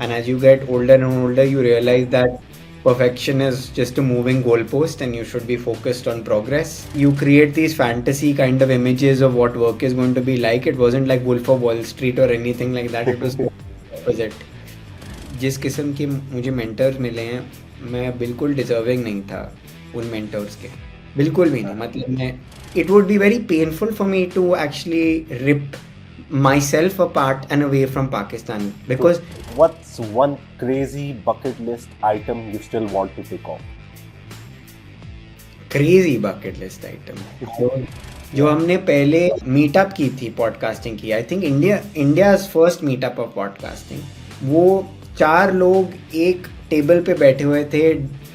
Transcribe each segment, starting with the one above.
And as you get older and older, you realize that perfection is just a moving goalpost and you should be focused on progress. You create these fantasy kind of images of what work is going to be like. It wasn't like Wolf of Wall Street or anything like that. It was opposite. जिस किस्म के मुझे mentors मिले हैं, मैं बिल्कुल deserving नहीं था उन मेंटर्स के, बिल्कुल भी नहीं. मतलब मैं, it would be very painful for me to actually rip myself apart and away from Pakistan because What's one crazy bucket list item you still want to tick off? crazy bucket list item जो हमने पहले meetup की थी podcasting की, I think India's first meetup of podcasting. वो 4 लोग एक table पे बैठे हुए थे,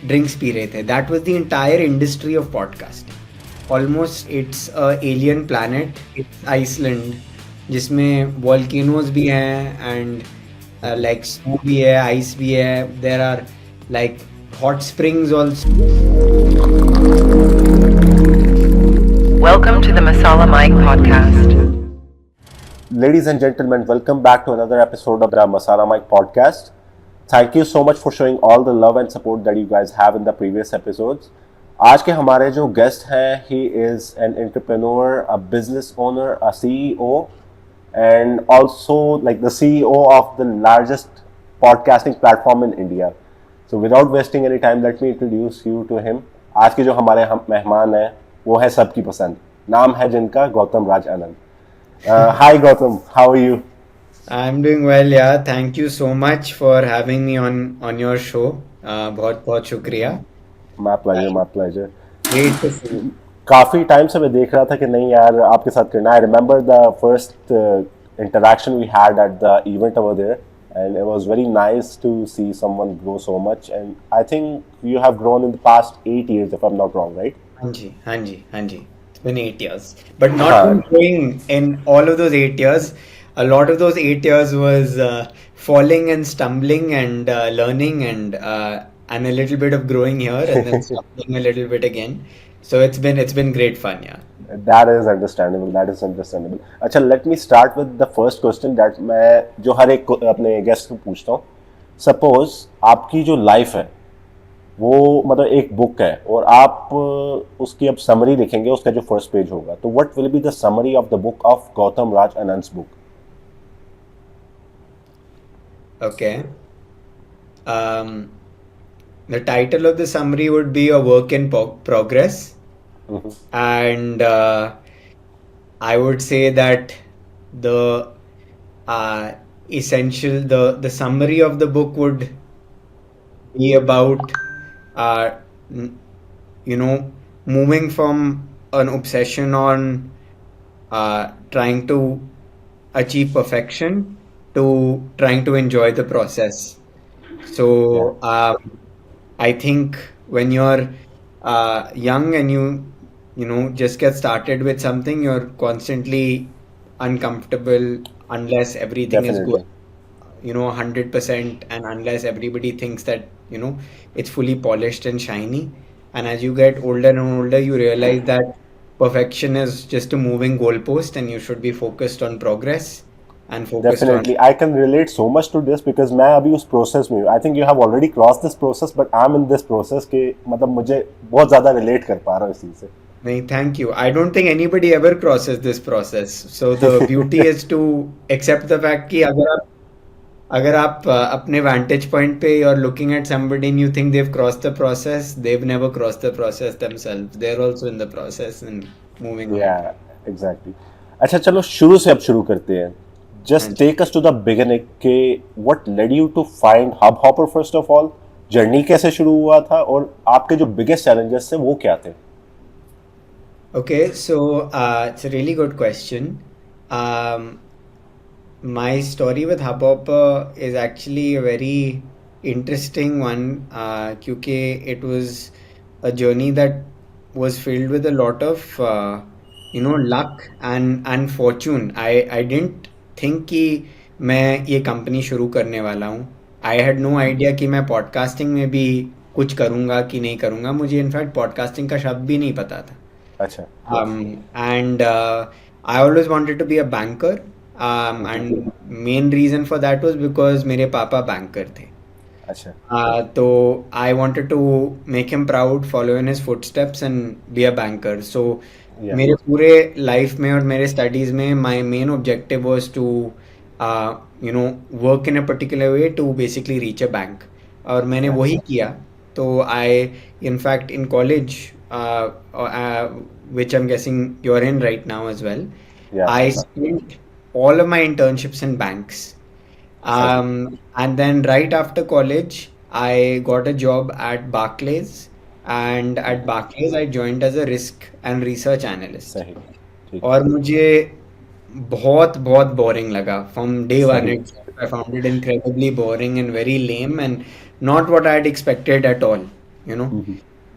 ड्रिंक्स पी रहे थे. That was the entire industry of podcasting. Almost it's a alien planet. It's Iceland, जिसमें वॉल्केनोज भी हैं एंड लाइक स्नो भी है, आइस भी है. There are like hot springs also. Welcome to the Masala Mic podcast. Ladies and gentlemen, welcome back to another episode of the Masala Mic podcast. Thank you so much for showing all the love and support that you guys have in the previous episodes. आज के हमारे जो guest हैं, he is an entrepreneur, a business owner, a CEO, and also like the CEO of the largest podcasting platform in India. So without wasting any time, let me introduce you to him. आज के जो हमारे मेहमान हैं, वो है सबकी पसंद. नाम है जिनका Gautam Raj Anand. Hi Gautam, how are you? I'm doing well, yeah. Thank you so much for having me on your show. बहुत बहुत शुक्रिया. My pleasure. Great to see you. काफी टाइम से मैं देख रहा था कि नहीं यार आपके साथ करना. I remember the first interaction we had at the event over there, and it was very nice to see someone grow so much. And I think you have grown in the past 8 years, if I'm not wrong, right? हाँ जी. It's been 8 years, but not been growing in all of those 8 years. A lot of those 8 years was falling and stumbling and learning and a little bit of growing here and then stumbling a little bit again. So it's been great fun, yeah. That is understandable. अच्छा, let me start with the first question that मैं जो हर एक अपने guest को पूछता हूँ. Suppose आपकी जो लाइफ है वो मतलब एक बुक है और आप उसकी अब समरी लिखेंगे, उसका जो फर्स्ट पेज होगा, तो what will be the summary of the book of Gautam Raj Anand's book? Okay. The title of the summary would be a work in progress. And I would say that the the summary of the book would be about moving from an obsession on trying to achieve perfection to trying to enjoy the process. So I think when you're young and you just get started with something, you're constantly uncomfortable unless everything is good, 100%, and unless everybody thinks that it's fully polished and shiny. And as you get older and older, you realize that perfection is just a moving goalpost and you should be focused on progress and focused Definitely, I can relate so much to this because मैं अभी उस process में हूँ. I think you have already crossed this process, but I'm in this process के मतलब मुझे बहुत ज़्यादा relate कर पा रहा हूँ इस चीज़ से. नहीं, thank you. I don't think anybody ever crosses this process. So the beauty is to accept the fact कि अगर आप अपने vantage point पे you're looking at somebody and you think they've crossed the process, they've never crossed the process themselves. They're also in the process and moving on. Yeah, exactly. अच्छा, चलो शुरू से अब शुरू करते हैं. Just take us to the beginning के what led you to find hubhopper first of all? Journey कैसे शुरू हुआ था और आपके जो biggest challenges थे वो क्या थे? Okay, so it's a really good question. My story with hubhopper is actually a very interesting one क्योंकि it was a journey that was filled with a lot of luck and fortune. I didn't think कि मैं ये company शुरू करने वाला हूँ. I had no idea कि मैं पॉडकास्टिंग में भी कुछ करूँगा कि नहीं करूँगा. मुझे इनफैक्ट पॉडकास्टिंग का शब्द भी नहीं पता था. अच्छा. And I always wanted to be a banker. and main reason for that was because मेरे पापा banker थे. अच्छा. So I wanted to make him proud, follow in his footsteps and be a banker. So Yeah. मेरे पूरे life में और मेरे studies में my main objective was to work in a particular way to basically reach a bank. और मैंने Yeah. वही किया. तो I in fact in college which I'm guessing you're in right now as well, Yeah. I spent all of my internships in banks. सही. And then right after college, I got a job at Barclays, and at Barclays I joined as a risk and research analyst. सही. ठीक. और मुझे बहुत बहुत boring लगा from day one. सही. I found it incredibly boring and very lame and not what I had expected at all, you know.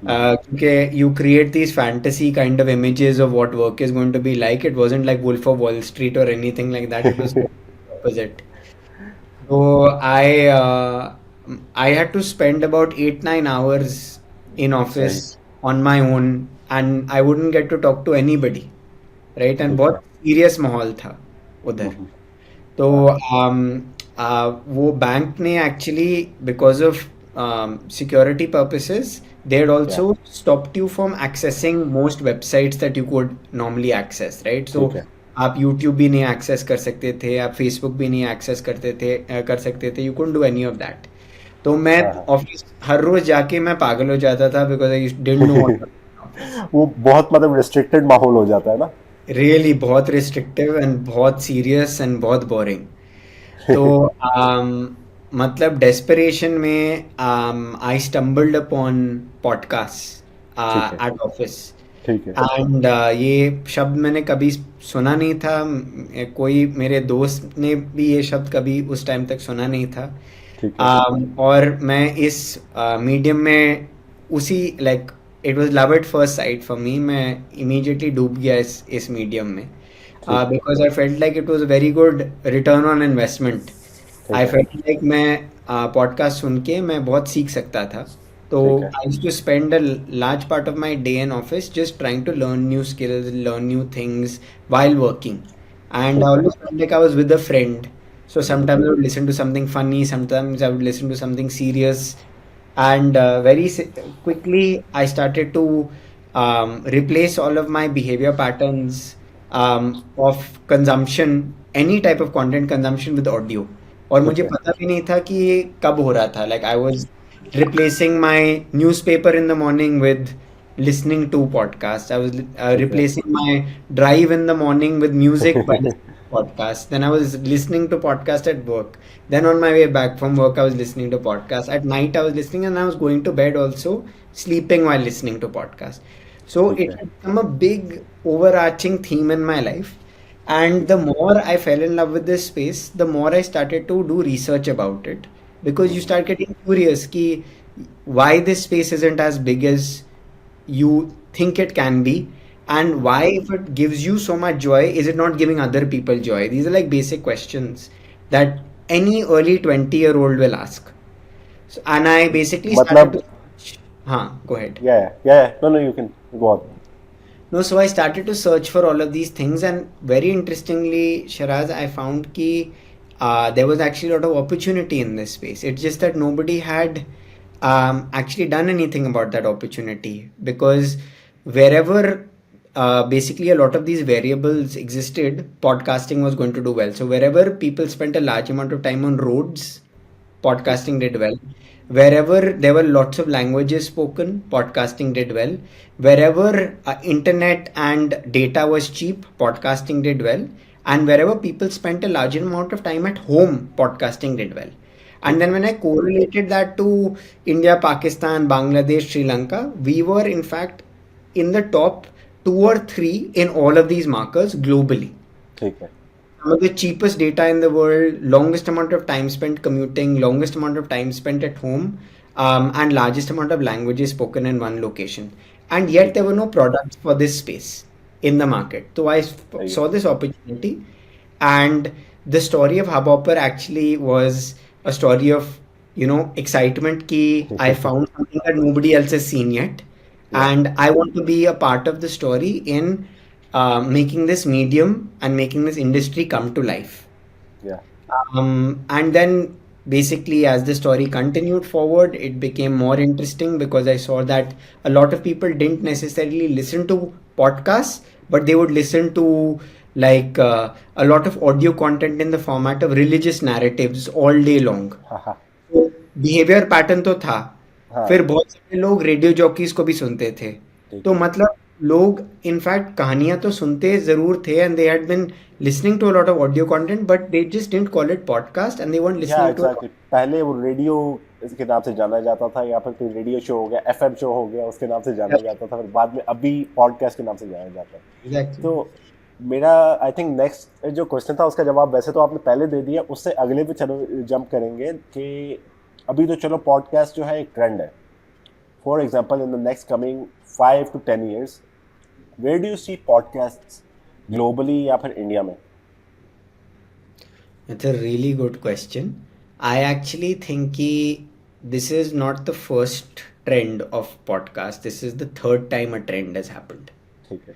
Okay, you create these fantasy kind of images of what work is going to be like. It wasn't like Wolf of Wall Street or anything like that. It was opposite. So I had to spend about 8 9 hours in सही. office on my own, and I wouldn't get to talk to anybody, right? And ठीक है. बहुत serious माहौल था उधर. तो वो bank ने actually because of security purposes they had also stopped you from accessing most websites that you could normally access, right? So ठीक है. आप YouTube भी नहीं access कर सकते थे, आप Facebook भी नहीं access कर सकते थे. You couldn't do any of that. तो मैं हाँ. ऑफिस हर रोज जाके मैं पागल हो जाता था because I didn't know what वो बहुत मतलब रिस्ट्रिक्टेड माहौल हो जाता है ना. really बहुत restrictive and बहुत serious and बहुत boring. तो मतलब desperation में I stumbled upon podcasts ठीक है. at office. ठीक है. एंड ये शब्द मैंने कभी सुना नहीं था. कोई मेरे दोस्त ने भी ये शब्द कभी उस टाइम तक सुना नहीं था. ठीक है. और मैं इस मीडियम में उसी like it was love at first sight for me. मैं इमीडिएटली डूब गया इस मीडियम में because I felt like it was very good return on investment. I felt like मैं पॉडकास्ट सुन के मैं बहुत सीख सकता था. So I used to spend a large part of my day in office just trying to learn new skills, learn new things while working. And I always felt like I was with a friend. So sometimes I would listen to something funny, sometimes I would listen to something serious. And quickly I started to replace all of my behavior patterns of consumption, any type of content consumption with audio. और मुझे पता भी नहीं था कि ये कब हो रहा था. Like I was replacing my newspaper in the morning with listening to podcasts. I was replacing my drive in the morning with music by listening to podcasts. Then I was listening to podcast at work. Then on my way back from work, I was listening to podcasts. At night, I was listening, and I was going to bed also, sleeping while listening to podcasts. So it had become a big overarching theme in my life. And the more I fell in love with this space, the more I started to do research about it. Because you start getting curious ki why this space isn't as big as you think it can be, and why if it gives you so much joy is it not giving other people joy. These are like basic questions that any early 20-year-old will ask. So, and I basically started to go ahead. Yeah. No, you can go on. No, so I started to search for all of these things, and very interestingly, Shiraz, I found ki there was actually a lot of opportunity in this space. It's just that nobody had actually done anything about that opportunity, because wherever basically a lot of these variables existed, podcasting was going to do well. So wherever people spent a large amount of time on roads, podcasting did well. Wherever there were lots of languages spoken, podcasting did well. Wherever internet and data was cheap, podcasting did well. And wherever people spent a large amount of time at home, podcasting did well. And then when I correlated that to India, Pakistan, Bangladesh, Sri Lanka, we were in fact in the top 2 or 3 in all of these markers globally. Okay. Some of the cheapest data in the world, longest amount of time spent commuting, longest amount of time spent at home, and largest amount of languages spoken in one location. And yet there were no products for this space in the market. So I saw this opportunity, and the story of Hubhopper actually was a story of, excitement ki I found something that nobody else has seen yet. And I want to be a part of the story in making this medium and making this industry come to life. Yeah. And then basically, as the story continued forward, it became more interesting because I saw that a lot of people didn't necessarily listen to podcasts, but they would listen to a lot of audio content in the format of religious narratives all day long. हाँ हाँ तो behaviour pattern तो था। हाँ। फिर बहुत सारे लोग रेडियो जॉकीज को भी सुनते थे। ठीक तो है। मतलब लोग इनफैक्ट कहानियां तो सुनते जरूर थे and they had been listening to a lot of audio content, but they just didn't call it podcast and they weren't या listening to it. एग्जैक्टली, पहले वो रेडियो के नाम से जाना जाता था, या फिर कोई रेडियो शो हो गया, एफएम शो हो गया, उसके नाम से जाना जाता था, फिर बाद में अभी पॉडकास्ट के नाम से जाना जाता है। Exactly. तो मेरा आई थिंक नेक्स्ट जो क्वेश्चन था उसका जवाब वैसे तो आपने पहले दे दिया, उससे अगले पे चलो जंप करेंगे कि अभी तो चलो पॉडकास्ट जो है एक ट्रेंड है। For example in the next coming 5 to 10 years, where do you see podcast globally या फिर इंडिया में? That's a really good question. I actually think this is not the first trend of podcast. This is the third time a trend has happened. ठीक है।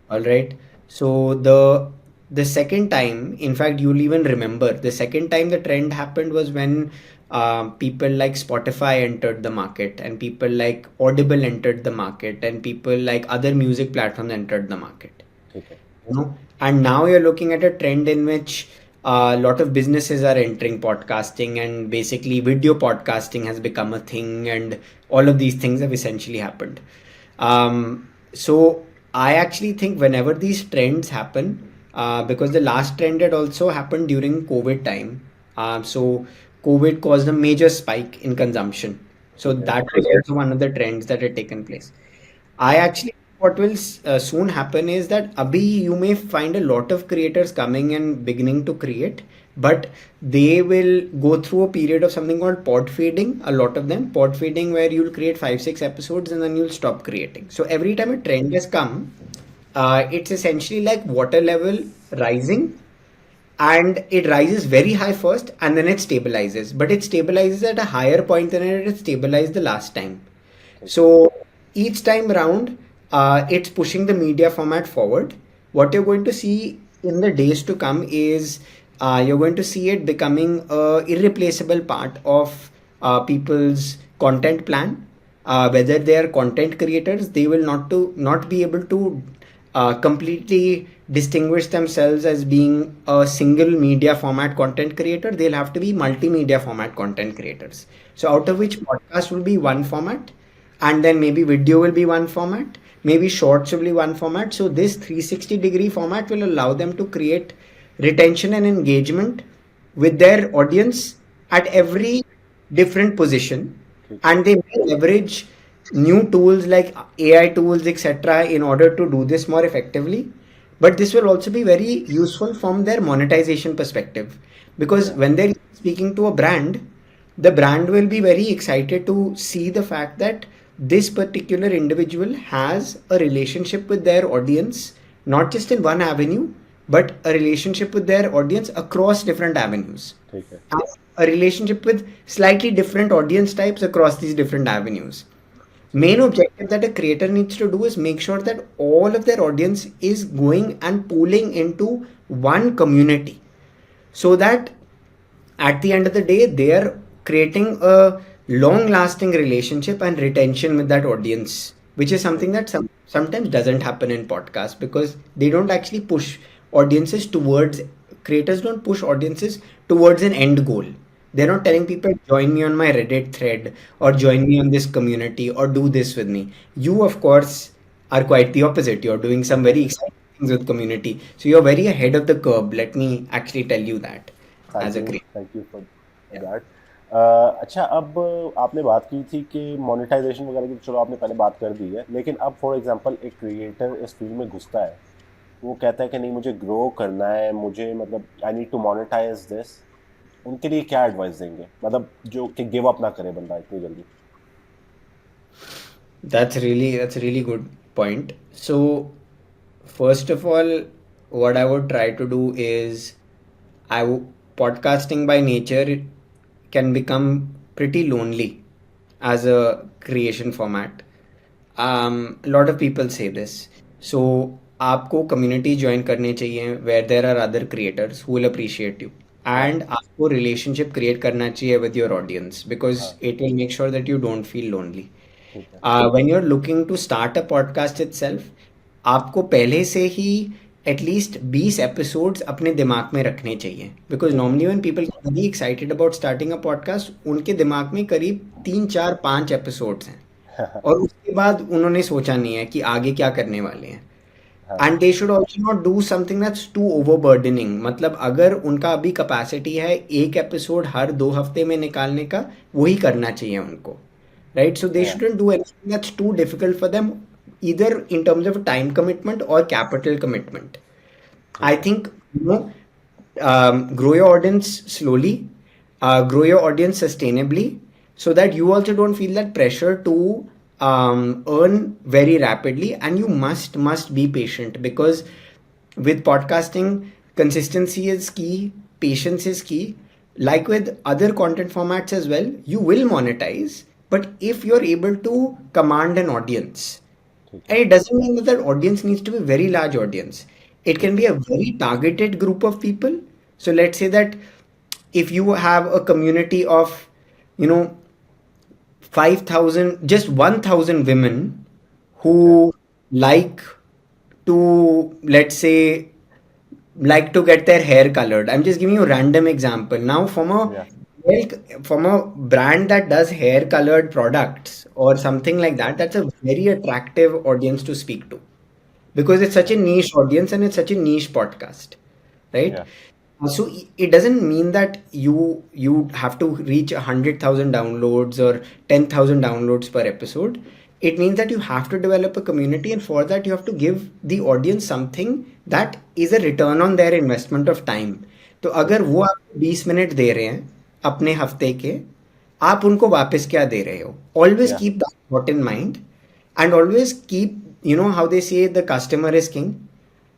All right. So the second time, in fact, you'll even remember the second time the trend happened was when people like Spotify entered the market, and people like Audible entered the market, and people like other music platforms entered the market. ठीक है। And now you're looking at a trend in which a lot of businesses are entering podcasting, and basically video podcasting has become a thing, and all of these things have essentially happened. So I actually think whenever these trends happen, because the last trend had also happened during COVID time. So COVID caused a major spike in consumption. So that was also one of the trends that had taken place. I actually, what will soon happen is that abhi you may find a lot of creators coming and beginning to create, but they will go through a period of something called pod feeding. A lot of them pod feeding, where you'll create 5 6 episodes and then you'll stop creating. So every time a trend has come, it's essentially like water level rising, and it rises very high first and then it stabilizes, but it stabilizes at a higher point than it had stabilized the last time. So each time round, it's pushing the media format forward. What you're going to see in the days to come is you're going to see it becoming a irreplaceable part of people's content plan. Whether they are content creators, they will not be able to completely distinguish themselves as being a single media format content creator. They'll have to be multimedia format content creators. So out of which podcast will be one format, and then maybe video will be one format, maybe shorts will be one format. So this 360-degree format will allow them to create retention and engagement with their audience at every different position, and they may leverage new tools like AI tools, etc., in order to do this more effectively. But this will also be very useful from their monetization perspective, because when they're speaking to a brand, the brand will be very excited to see the fact that this particular individual has a relationship with their audience, not just in one avenue, but a relationship with their audience across different avenues. ठीक है। And a relationship with slightly different audience types across these different avenues. Main objective that a creator needs to do is make sure that all of their audience is going and pooling into one community, so that at the end of the day they are creating a long lasting relationship and retention with that audience, which is something that sometimes doesn't happen in podcasts, because they don't actually push audiences towards creators don't push audiences towards an end goal. They're not telling people join me on my Reddit thread or join me on this community or do this with me. You of course are quite the opposite. You're doing some very exciting things with community, so you're very ahead of the curve. Let me actually tell you that as a creator. Thank you for that. अच्छा, अब आपने बात की थी कि monetization वगैरह की, चलो आपने पहले बात कर दी है, लेकिन अब फॉर एग्जांपल एक क्रिएटर इस फील्ड में घुसता है, वो कहता है कि नहीं मुझे ग्रो करना है, मुझे मतलब I need to monetize this, उनके लिए क्या एडवाइस देंगे, मतलब जो कि गिव अप ना करे बंदा इतनी जल्दी? That's a really good point. So first of all, what I would try to do is podcasting by nature can become pretty lonely as a creation format. A lot of people say this. So आपको community join करने चाहिए where there are other creators who will appreciate you yeah and आपको relationship create करना चाहिए with your audience because हाँ it will make sure that you don't feel lonely ठीक है when you are looking to start a podcast itself आपको पहले से ही at least 20 episodes अपने दिमाग में रखने चाहिए बिकॉज ठीक है normally when people get very excited about starting a podcast उनके दिमाग में करीब 3 4 5 एपिसोड्स हैं और उसके बाद उन्होंने सोचा नहीं है कि आगे क्या करने वाले हैं हाँ and they should also not do something that's too overburdening मतलब अगर उनका अभी कैपेसिटी है एक एपिसोड हर 2 हफ्ते में निकालने का वही करना चाहिए उनको right so they yeah shouldn't do anything that's too difficult for them either in terms of time commitment or capital commitment. I ठीक है think grow your audience slowly, grow your audience sustainably, so that you also don't feel that pressure to earn very rapidly. And you must be patient because with podcasting, consistency is key, patience is key. Like with other content formats as well, you will monetize, but if you're able to command an audience, ठीक and है it doesn't mean that that audience needs to be a very large audience. It can ठीक be है a very targeted group of people. So let's say that if you have a community of, you know, 5,000, just 1,000 women ठीक है who like to, let's say, like to get their hair colored. I'm just giving you a random example. Now, या well, from a brand that does hair colored products or something like that, that's a very attractive audience to speak to because it's such a niche audience and it's such a niche podcast, right? या So it doesn't mean that you have to reach 100,000 downloads or 10,000 downloads per episode. It means that you have to develop a community, and for that you have to give the audience something that is a return on their investment of time. तो अगर ठीक है वो आपको 20 minute दे रहे हैं अपने हफ्ते के आप उनको वापस क्या दे रहे हो ऑलवेज या keep that thought in mind and always keep how they say the customer is king,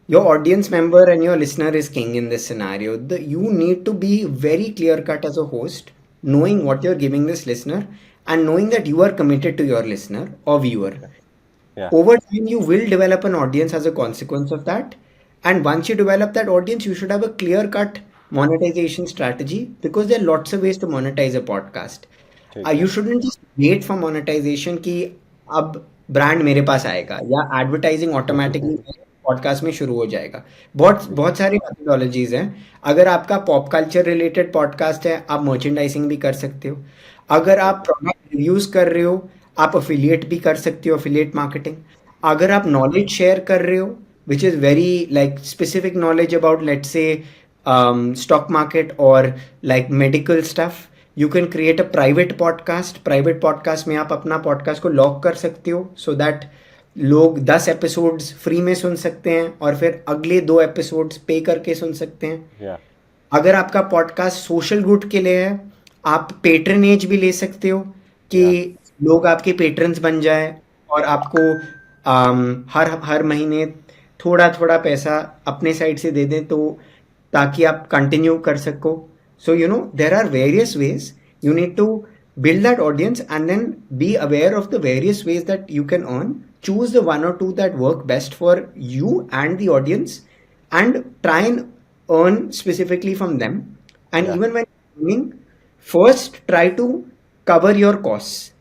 your audience member and your listener is king in this scenario. You need to be very clear cut as a host, knowing what you're giving this listener and knowing that you are committed to your listener or viewer. ठीक है या Over time you will develop an audience as a consequence of that, and once you develop that audience you should have a clear cut monetization strategy because there are lots of ways to monetize a podcast. ठीक You है shouldn't just wait for monetization कि अब brand मेरे पास आएगा या advertising automatically podcast में शुरू हो जाएगा. बहुत ठीक है बहुत सारी मेथोडोलॉजीज हैं. अगर आपका पॉप कल्चर रिलेटेड पॉडकास्ट है आप मर्चेंडाइजिंग भी कर सकते हो. अगर ठीक आप है प्रोडक्ट रिव्यूज कर रहे हो आप अफिलिएट भी कर सकते हो, अफिलिएट मार्केटिंग. अगर आप नॉलेज शेयर कर रहे हो which is very like specific knowledge about let's say stock market और like medical stuff, you can create a private podcast में आप अपना पॉडकास्ट को लॉक कर सकते हो सो दैट लोग 10 एपिसोड्स फ्री में सुन सकते हैं और फिर अगले 2 एपिसोड्स पे करके सुन सकते हैं. या अगर आपका पॉडकास्ट सोशल गुड के लिए है आप पेट्रनेज भी ले सकते हो कि या लोग आपके पेट्रन्स बन जाए और आपको हर हर महीने थोड़ा थोड़ा पैसा अपने साइड से दे दें तो ताकि आप कंटिन्यू कर सको. So there are various ways. You need to build that audience and then be aware of the various ways that you can earn. Choose the one or two that work best for you and the audience and try and earn specifically from them. And या even when earning, first try to cover your costs.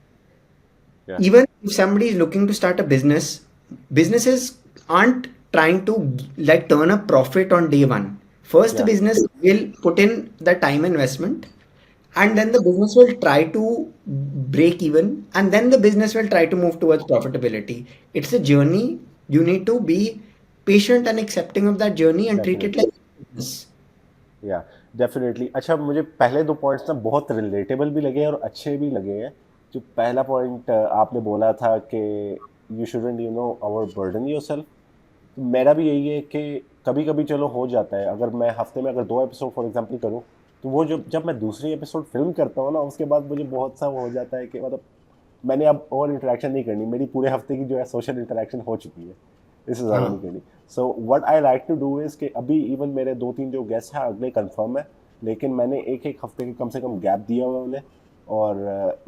या Even if somebody is looking to start a business, businesses aren't trying to like turn a profit on day one. First, the या business will put in the time investment and then the business will try to break even and then the business will try to move towards profitability. It's a journey. You need to be patient and accepting of that journey and treat it definitely like business. या definitely अच्छा मुझे पहले दो points ना बहुत relatable भी लगे और अच्छे भी लगे हैं. जो पहला पॉइंट आपने बोला था कि you shouldn't over burden yourself. मेरा भी यही है कि कभी कभी चलो हो जाता है. अगर मैं हफ्ते में अगर 2 एपिसोड फॉर एग्जांपल करूँ तो वो जब मैं दूसरी एपिसोड फिल्म करता हूँ ना उसके बाद मुझे बहुत सा वो हो जाता है कि मतलब मैंने अब और इंटरेक्शन नहीं करनी. मेरी पूरे हफ्ते की जो है सोशल इंटरेक्शन हो चुकी है. इससे ज़्यादा नहीं हाँ. करनी. So what I like to do is कि अभी इवन मेरे 2-3 जो गेस्ट हैं अगले कंफर्म है लेकिन मैंने एक एक हफ्ते के कम से कम गैप दिया हुआ है उन्हें. और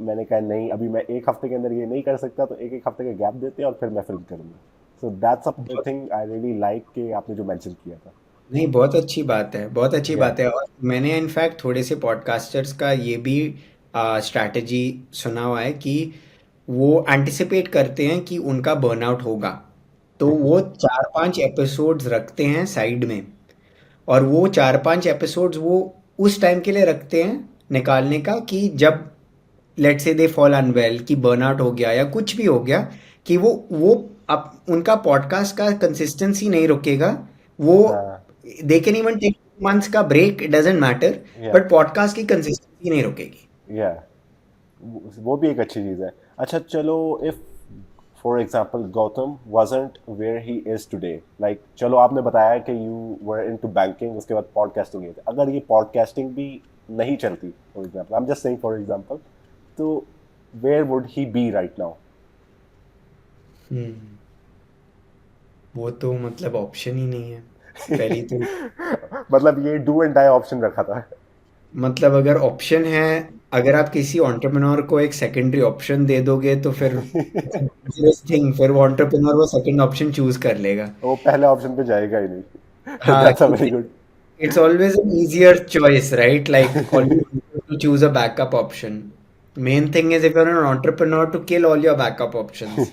मैंने कहा नहीं अभी मैं एक हफ्ते के अंदर ये नहीं कर सकता तो एक एक हफ्ते का गैप देते हैं और फिर मैं फिल्म करूँगा. So that's a thing I really like कि आपने जो मेंशन किया था। नहीं, बहुत अच्छी बात है, बहुत अच्छी या बात है। और मैंने इनफैक्ट थोड़े से पॉडकास्टर्स का ये भी स्ट्रैटेजी सुना हुआ है कि वो एंटिसिपेट करते हैं कि उनका बर्नआउट होगा, तो वो 4-5 एपिसोड्स रखते हैं साइड में, और वो 4-5 एपिसोड्स वो उस टाइम के लिए रखते हैं निकालने का, कि जब let's say they fall unwell, कि बर्नआउट हो गया या कुछ भी हो गया, कि वो अब उनका पॉडकास्ट का कंसिस्टेंसी नहीं रुकेगा। वो हाँ they can even take months का ब्रेक, it doesn't matter, yeah but podcast की कंसिस्टेंसी नहीं रुकेगी। या वो भी एक अच्छी चीज़ है। अच्छा चलो, if for example Gautam wasn't where he is today, like चलो आपने बताया कि यू वर इनटू बैंकिंग, उसके बाद पॉडकास्टिंग गए थे, अगर ये पॉडकास्टिंग भी नहीं चलती, for example I am just saying for example, तो where would he be right now? Hmm वो तो मतलब ऑप्शन ही नहीं है, पहली तो। मतलब ये डू एंड डाई ऑप्शन रखा था। मतलब अगर ऑप्शन है, अगर आप किसी एंटरप्रेन्योर को एक सेकेंडरी ऑप्शन दे दोगे तो फिर थिंग, फिर वो एंटरप्रेन्योर वो सेकंड ऑप्शन चूज कर लेगा। वो पहले ऑप्शन पे जाएगा ही नहीं। हाँ, that's a very good. it's always an easier choice, right? Like always easier to choose a backup option. Main thing is if you're an entrepreneur to kill all your backup options.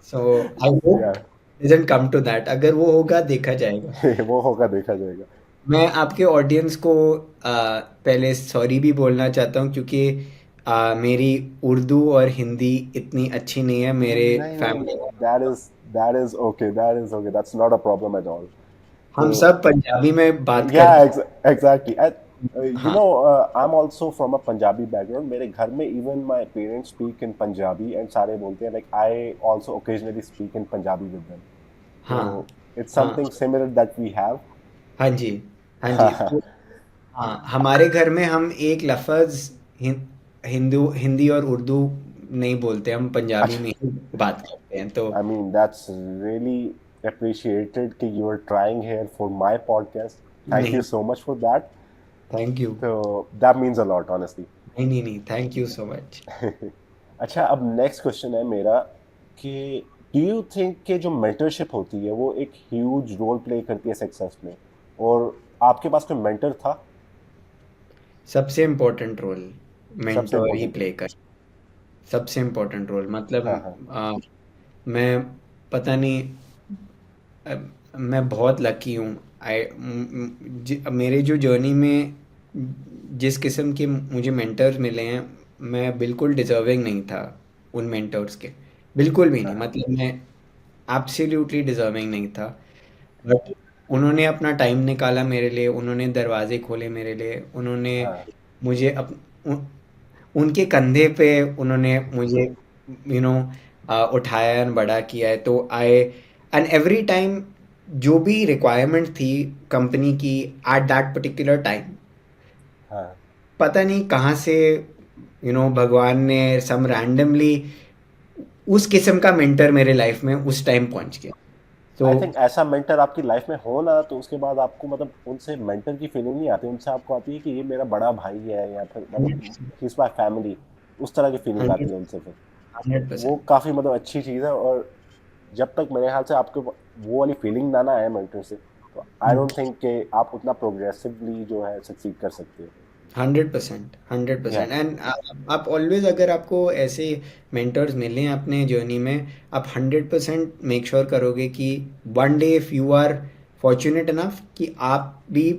So I या hope it doesn't come to that. अगर वो होगा देखा जाएगा। वो होगा, देखा जाएगा। मैं आपके ऑडियंस को पहले सॉरी भी बोलना चाहता हूँ, क्योंकि मेरी उर्दू और हिंदी इतनी अच्छी नहीं है मेरे नहीं नहीं, फैमिली में। That is okay, that's not a problem at all. तो हम सब पंजाबी में बात या करते एग्जैक्टली, हैं। यू हाँ, no, I am also from a Punjabi background. मेरे घर में even my parents speak in Punjabi and सारे बोलते हैं, like I also occasionally speak in Punjabi with them. हाँ, तो इट्स हाँ, something similar that we have. हाँ जी, हाँ जी। तो हाँ, हमारे घर में हम एक लफ्ज़ हिंदी और उर्दू नहीं बोलते, हम पंजाबी अच्छा, में ही बात करते हैं। तो I mean, that's really appreciated कि you are trying here for my podcast. Thank you नहीं, so much for that. Thank you. So that means a lot, honestly. नहीं, नहीं, नहीं, थैंक यू सो मच। अच्छा, अब नेक्स्ट क्वेश्चन है मेरा कि डू यू थिंक कि जो मेंटरशिप होती है वो एक ह्यूज रोल प्ले करती है सक्सेस में, और आपके पास कोई मेंटर था? सबसे इम्पोर्टेंट रोल सबसे मेंटोर ही इम्पोर्टेंट रोल। प्ले कर, सबसे इम्पोर्टेंट रोल मतलब हाँ हाँ मैं पता नहीं, अ, मैं बहुत लकी हूँ। मेरे जो जर्नी में जिस किस्म के मुझे मेंटर्स मिले हैं, मैं बिल्कुल डिजर्विंग नहीं था उन मेंटर्स के, बिल्कुल भी नहीं। हाँ मतलब मैं एब्सोल्युटली डिजर्विंग नहीं था, बट उन्होंने अपना टाइम निकाला मेरे लिए, उन्होंने दरवाजे खोले मेरे लिए, उन्होंने हाँ। मुझे उनके कंधे पे उन्होंने मुझे यू नो उठाया एंड बड़ा किया है। तो आई एंड एवरी टाइम जो भी रिक्वायरमेंट थी कंपनी की एट दैट पर्टिकुलर टाइम, हाँ। पता नहीं कहाँ से भगवान ने सम रैंडमली उस किस्म का मेंटर मेरे लाइफ में उस टाइम पहुंच गया। तो आई थिंक ऐसा मेंटर आपकी लाइफ में हो ना, तो उसके बाद आपको मतलब उनसे मेंटर की फीलिंग नहीं आती, उनसे आपको आती है कि ये मेरा बड़ा भाई है, या फिर मतलब ही इज माय फैमिली। उस तरह की फीलिंग आती हंड्रेड है उनसे फिर। हंड्रेड वो परसेंट काफ़ी मतलब अच्छी चीज़ है। और जब तक मेरे ख्याल से आपको वो वाली फीलिंग ना आए मेंटर से, तो आई डोंट थिंक कि आप उतना प्रोग्रेसिवली जो है सक्सीड कर सकते हो। 100%, हंड्रेड या परसेंट एंड आप ऑलवेज, अगर आपको ऐसे मेंटर्स मिलें अपने जर्नी में, आप 100% मेक श्योर करोगे कि one day if you are fortunate enough कि आप भी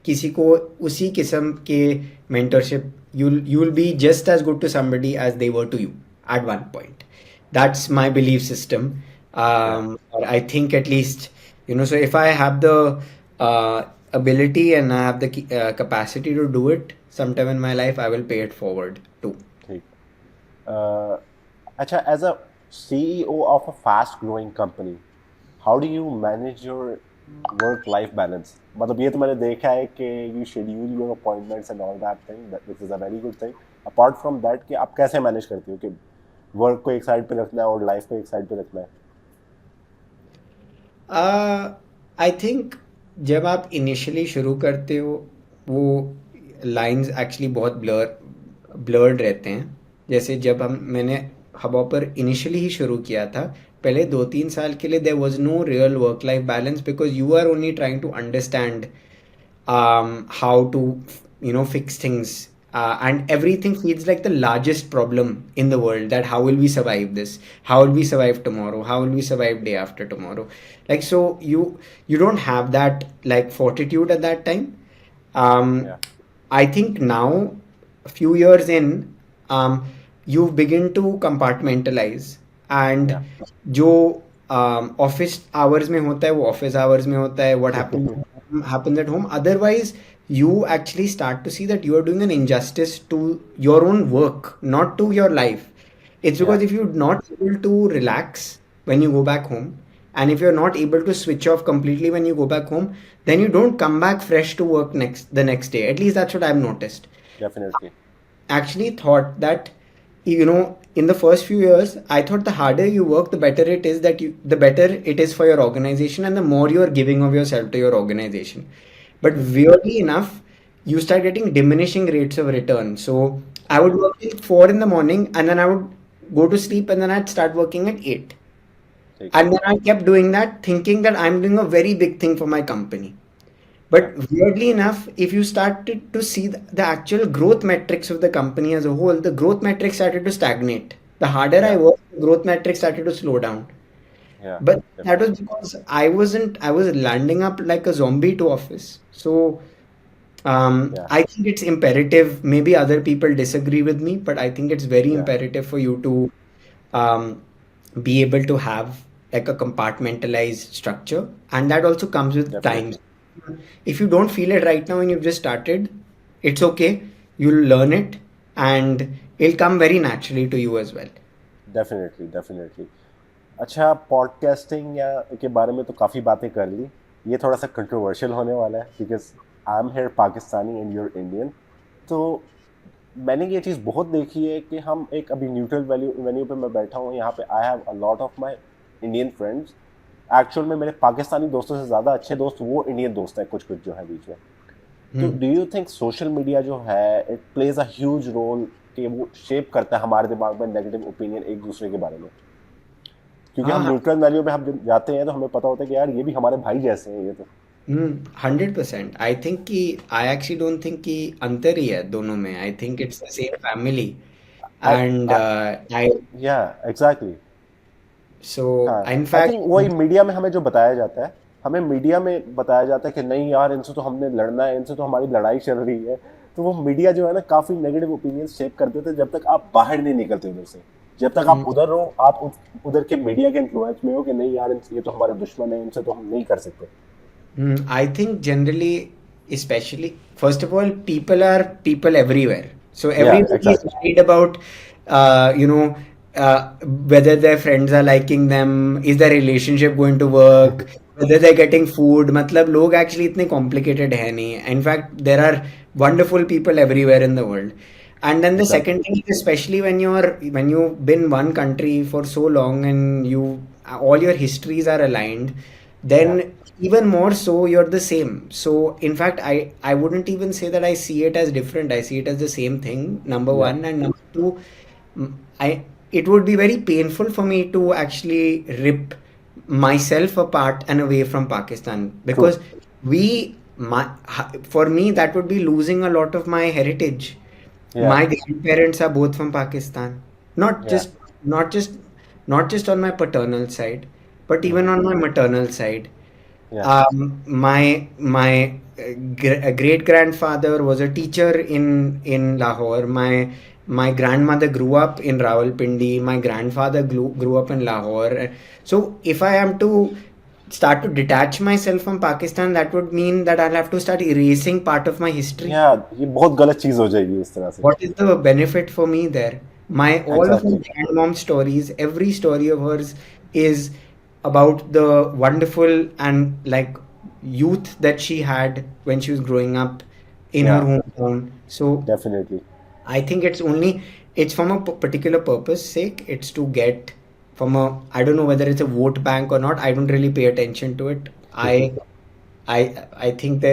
किसी को उसी किस्म के mentorship, you will be just as good to somebody as they were to you at one point. That's my believe system. Yeah और I think at least, so if I have the ability and I have the capacity to do it sometime in my life, I will pay it forward too. ठीक। अच्छा, as a CEO of a fast growing company, how do you manage your work life balance? मतलब ये तो मैंने देखा है कि you schedule your appointments and all that thing, this is a very good thing. Apart from that, कि आप कैसे मैनेज करते हो कि वर्क को एक साइड पे रखना है और लाइफ को एक साइड पे रखना है? आई थिंक जब आप इनिशियली शुरू करते हो, वो लाइंस एक्चुअली बहुत ब्लर्ड रहते हैं। जैसे जब मैंने हबॉपर इनिशियली ही शुरू किया था, पहले 2-3 साल के लिए there was no real work life balance because you are only trying to understand how to fix things, and everything feels like the largest problem in the world, that how will we survive this, how will we survive tomorrow, how will we survive day after tomorrow. Like, so you don't have that like fortitude at that time. um, Yeah. I think now, a few years in, you begin to compartmentalize, and Yeah. जो office hours में होता है वो office hours में होता है, what happens at home. Otherwise, you actually start to see that you are doing an injustice to your own work, not to your life. It's Yeah. because if you're not able to relax when you go back home, and if you're not able to switch off completely when you go back home, then you don't come back fresh to work the next day. At least that's what I've noticed. Definitely. Actually thought that, in the first few years, I thought the harder you work, the better it is for your organization, and the more you are giving of yourself to your organization. But weirdly enough, you start getting diminishing rates of return. So I would work till 4 in the morning, and then I would go to sleep, and then I'd start working at 8. ठीक है. And then I kept doing that, thinking that I'm doing a very big thing for my company. Yeah. But weirdly enough, if you started to see the actual growth metrics of the company as a whole, the growth metrics started to stagnate. The harder I Yeah. worked, the growth metrics started to slow down. Yeah. But that was Definitely. because I was landing up like a zombie to office. So Yeah. I think it's imperative. Maybe other people disagree with me, but I think it's very Yeah. imperative for you to um, be able to have like a compartmentalized structure, and that also comes with time. Definitely. If you don't feel it right now and you've just started, it's okay. You'll learn it, and it'll come very naturally to you as well. Definitely definitely. अच्छा, podcasting या के बारे में तो काफ़ी बातें कर ली. ये थोड़ा सा कंट्रोवर्शियल होने वाला है because I am here Pakistani and you're Indian. तो मैंने ये चीज़ बहुत देखी है कि हम एक अभी न्यूट्रल वैल्यू वेन्यू पे मैं बैठा हूँ यहाँ पे. I have a lot of my Indian friends. Actual में मेरे पाकिस्तानी दोस्तों से ज़्यादा अच्छे दोस्त वो इंडियन दोस्त हैं कुछ कुछ जो है बीच में. तो do you think social media जो है it plays a huge role कि वो शेप करता है हमारे दिमाग में नेगेटिव ओपिनियन एक दूसरे के बारे में? क्योंकि हम हाँ, न्यूट्रल वैल्यू में हम जब जाते हैं तो हमें पता होता है कि यार ये भी हमारे भाई जैसे हैं ये तो. 100%. आई थिंक कि आई एक्चुअली डोंट थिंक कि अंतर ही है दोनों में. I think it's the same family. I and I या एग्जैक्टली. सो हाँ, इन आई थिंक वही फैक्ट, मीडिया में हमें जो बताया जाता है, हमें मीडिया में बताया जाता है कि नहीं यार इनसे तो हमने लड़ना है, इनसे तो हमारी लड़ाई चल रही है. तो वो मीडिया जो है ना काफ़ी नेगेटिव ओपिनियन शेप कर देते हैं जब तक आप बाहर नहीं निकलते उधर से. जब तक आप उधर हो आप उधर के मीडिया के इन्फ्लुएंस में हो कि नहीं यार ये तो हमारे दुश्मन है, इनसे तो हम नहीं कर सकते. I think generally, especially, first of all, people are people everywhere. So या everybody is exactly. worried about, uh, you know, whether their friends are liking them, is their relationship going to work, whether they're getting food. मतलब लोग actually इतने complicated है नहीं. In fact, there are wonderful people everywhere in the world. And then the exactly. second thing is, especially when you've been one country for so long and you all your histories are aligned, या then even more so you're the same. So in fact, I wouldn't even say that I see it as different. I see it as the same thing, number या one. And number two, I it would be very painful for me to actually rip myself apart and away from Pakistan, true. because for me that would be losing a lot of my heritage. या My grandparents are both from Pakistan. Not या just not just not just on my paternal side, but even on my maternal side. या My great grandfather was a teacher in Lahore. My grandmother grew up in Rawalpindi. My grandfather grew up in Lahore. So if I am to start to detach myself from Pakistan, that would mean that I'll have to start erasing part of my history. या ये बहुत गलत चीज़ हो जाएगी इस तरह से. What is the benefit for me there? My all of my exactly. grandmom's stories, every story of hers is about the wonderful and like youth that she had when she was growing up in her या hometown. So definitely. I think it's from a particular purpose sake. It's to get from I don't know whether it's a vote bank or not. I don't really pay attention to it. I think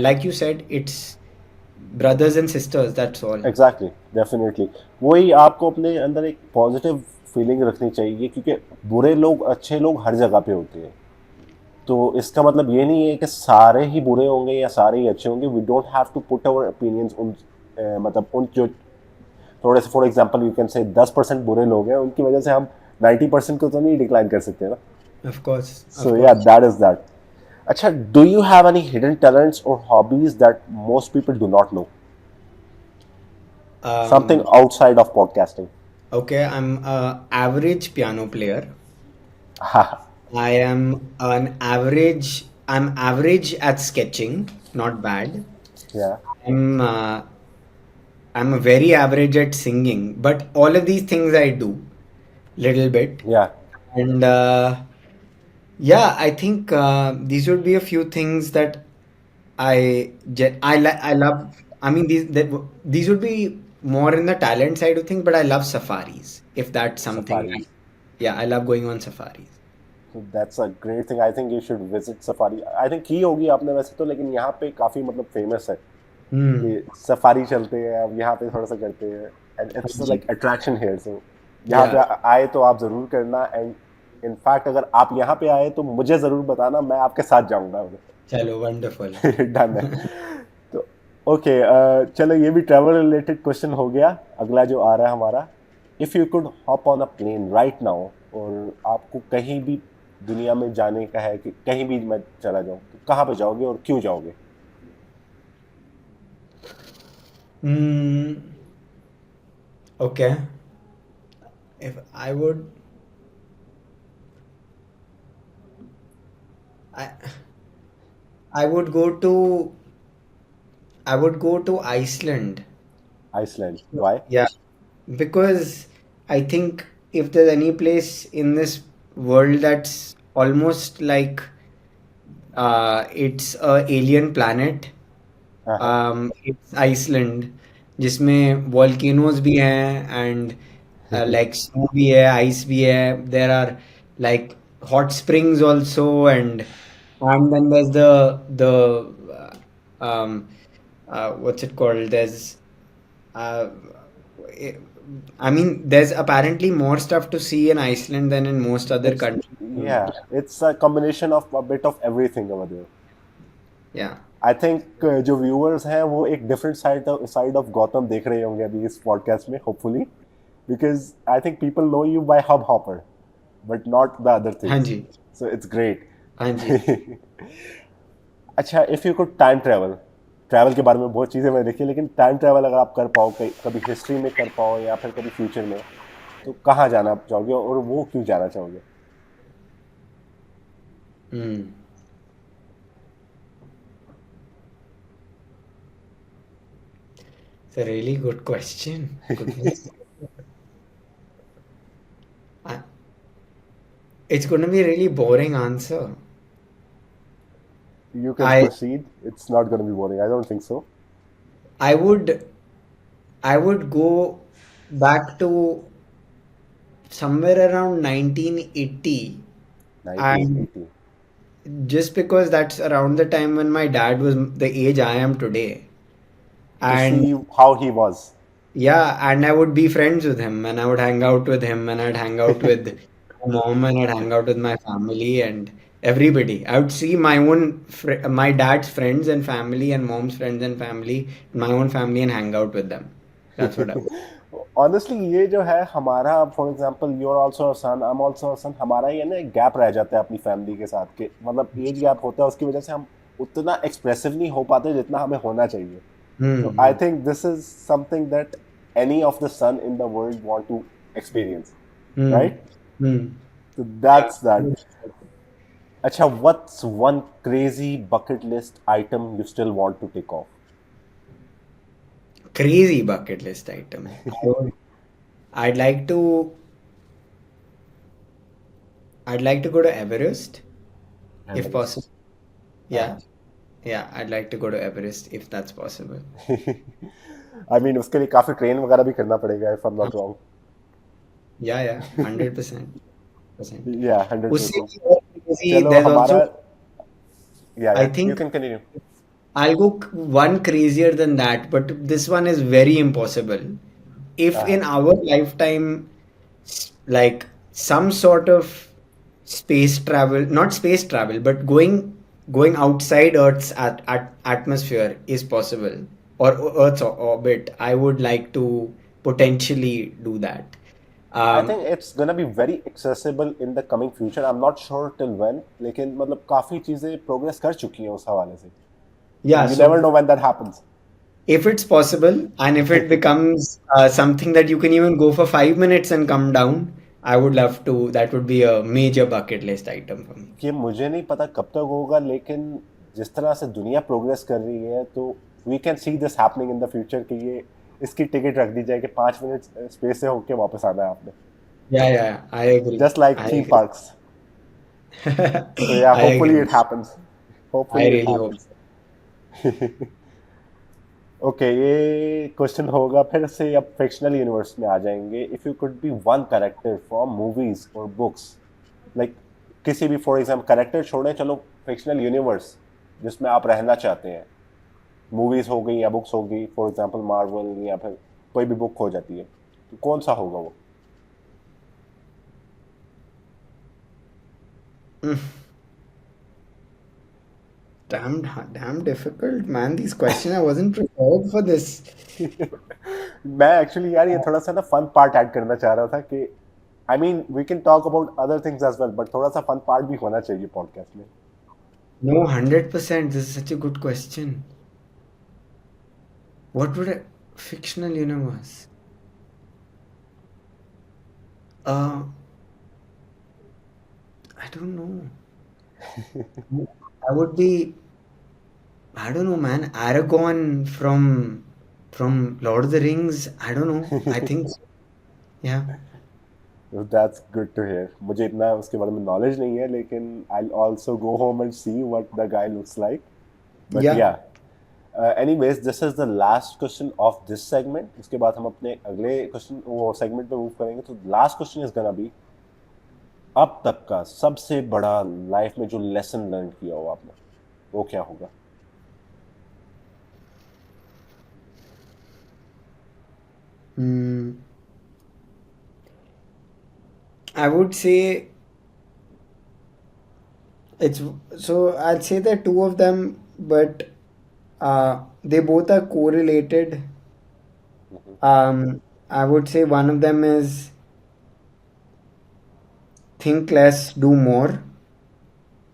like you said, it's brothers and sisters. That's all. Exactly. Definitely. वही आपको अपने अंदर एक positive feeling रखनी चाहिए, क्योंकि बुरे लोग अच्छे लोग हर जगह पे होते हैं। तो इसका मतलब ये नहीं है कि सारे ही बुरे होंगे या सारे ही अच्छे होंगे। We don't have to put our opinions उन मतलब उन जो थोड़े से, for example you can say 10% बुरे लोग हैं, उनकी वजह से हम 90% को तो नहीं डिक्लाइन कर सकते ना। Of course, of सो या course. That is that. अच्छा, do you have any hidden talents और hobbies that most people do not know? Something Um, outside of podcasting. okay, I'm a average piano player. हाँ। I am an average. I'm average at sketching, not bad. या I'm uh, I'm very average at singing, but all of these things I do little bit. या And yeah, I think these would be a few things that I love. I mean, these would be more in the talent side of things, but I love safaris. If that's something, safaris. yeah, I love going on safaris. That's a great thing. I think you should visit safari. I think की होगी आपने वैसे तो, लेकिन यहाँ पे काफ़ी मतलब फेमस है Hmm. कि सफारी चलते हैं, अब यहाँ पे थोड़ा सा करते हैं, एंड इट्स हाँ लाइक अट्रैक्शन हेयर। सो यहाँ Yeah. पे आए तो आप ज़रूर करना। एंड इनफैक्ट अगर आप यहाँ पे आए तो मुझे ज़रूर बताना, मैं आपके साथ जाऊँगा। चलो wonderful. डन है। तो ओके, चलो ये भी ट्रैवल रिलेटेड क्वेश्चन हो गया। अगला जो आ रहा है हमारा, if you could hop on a plane right now, और आपको कहीं भी दुनिया में जाने का है कि कहीं भी मैं चला जाऊँ, तो कहाँ पे जाओगे और क्यों जाओगे? Hmm. Okay. If I would, I I would go to I would go to Iceland. Iceland, why? Yeah, because I think if there's any place in this world that's almost like it's a alien planet, हाँ हाँ। it's Iceland, जिसमें volcanoes भी हैं and like snow भी है, ice भी है. There are like hot springs also, and then there's the what's it called? Uh, I mean, there's apparently more stuff to see in Iceland than in most other it's countries. Yeah it's a combination of a bit of everything over there. Yeah. I think जो viewers हैं वो एक different side of Gautam देख रहे होंगे अभी इस podcast में, hopefully, because I think people know you by Hubhopper but not the other हाँ थिंग्स। जी, सो इट्स ग्रेट। हाँ जी. अच्छा, if you could time travel, travel के बारे में बहुत चीज़ें मैंने देखी, लेकिन टाइम ट्रैवल अगर आप कर पाओ, कभी हिस्ट्री में कर पाओ या फिर कभी फ्यूचर में, तो कहाँ जाना चाहोगे और वो क्यों जाना चाहोगे? Hmm. It's a really good question. Goodness. I, it's going to be a really boring answer. You can I proceed, it's not going to be boring, I don't think so. I would I would go back to somewhere around 1980, and 1980, just because that's around the time when my dad was the age I am today. to And see how he was. yeah, and I would be friends with him, and I would hang out with him, and I'd hang out with my mom, and I'd hang out with my family and everybody. I would see my dad's friends and family, and mom's friends and family, my own family, and hang out with them. That's what I would. Honestly ये जो है हमारा, for example you are also a son, I am also a son, हमारा ये ना एक gap रह जाता है अपनी फैमिली के साथ के, मतलब एज गैप होता है, उसकी वजह से हम उतना एक्सप्रेसिव नहीं हो पाते जितना हमें होना चाहिए। So I Hmm. Think this is something that any of the sun in the world want to experience, Hmm. Right? Hmm. So Yeah. that's that. अच्छा, what's one crazy bucket list item you still want to tick off? Crazy bucket list item. I'd like to. I'd like to go to Everest if possible. Everest. Yeah. Yeah. I'd like to go to Everest if that's possible. I mean उसके लिए काफी train वगैरह भी करना पड़ेगा, if I am not wrong. Yeah. Yeah. 100%. Percent. या उससे 100%। भी और crazy, चलो there's हमारा, also. या I you think can continue. I'll go one crazier than that, but this one is very impossible. If हाँ in हाँ। our lifetime like some sort of space travel, not space travel, but going outside Earth's atmosphere is possible, or Earth's orbit. I would like to potentially do that. I Um, think it's gonna be very accessible in the coming future. I am not sure till when, लेकिन मतलब काफ़ी चीज़ें progress कर चुकी हैं उस हवाले से. yeah, and you never so know when that happens. if it's possible and if it becomes something that you can even go for 5 minutes and come down, I would love to. That would be a major bucket list item for me. ये मुझे नहीं पता कब तक होगा, लेकिन जिस तरह से दुनिया प्रोग्रेस कर रही है तो we can see this happening in the future कि ये इसकी टिकट रख दी जाए कि 5 मिनट स्पेस से होके वापस आना है आपने. Yeah, yeah, I agree. Just like I theme agree. Parks. So yeah, I hopefully agree. it happens. I Hopefully it really hope happens. Okay ये क्वेश्चन होगा फिर से. अब फिक्शनल यूनिवर्स में आ जाएंगे. If you could be one character from movies और books, like किसी भी, फॉर एग्जाम्पल कैरेक्टर छोड़ें, चलो फिक्शनल यूनिवर्स जिसमें आप रहना चाहते हैं, मूवीज हो गई या बुक्स हो गई, फॉर एग्जाम्पल मार्वल या फिर कोई भी बुक हो जाती है, तो कौन सा होगा वो? so. Damn difficult, man. These questions, I wasn't prepared for this. मैं एक्चुअली यार ये थोड़ा सा ना फन पार्ट ऐड करना चाह रहा था कि I mean we can talk about other things as well, but थोड़ा सा फन पार्ट भी होना चाहिए पॉडकास्ट में. No, 100%. This is such a good question. What would a fictional universe? Uh, I don't know. I would be, I don't know, man. Aragorn from Lord of the Rings. I don't know. I think so. Yeah. That's good to hear. मुझे इतना उसके बारे में knowledge नहीं है, लेकिन I also go home and see what the guy looks like. But Yeah. Yeah anyways, this is the last question of this segment. उसके बाद हम अपने अगले क्वेश्चन वो सेगमेंट पे मूव करेंगे. तो last question is gonna be, अब तक का सबसे बड़ा लाइफ में जो लेसन लर्न किया हो आपने, वो क्या होगा? Hmm. I would say it's so I'd say there are two of them, but they both are correlated. I would say one of them is think less, do more,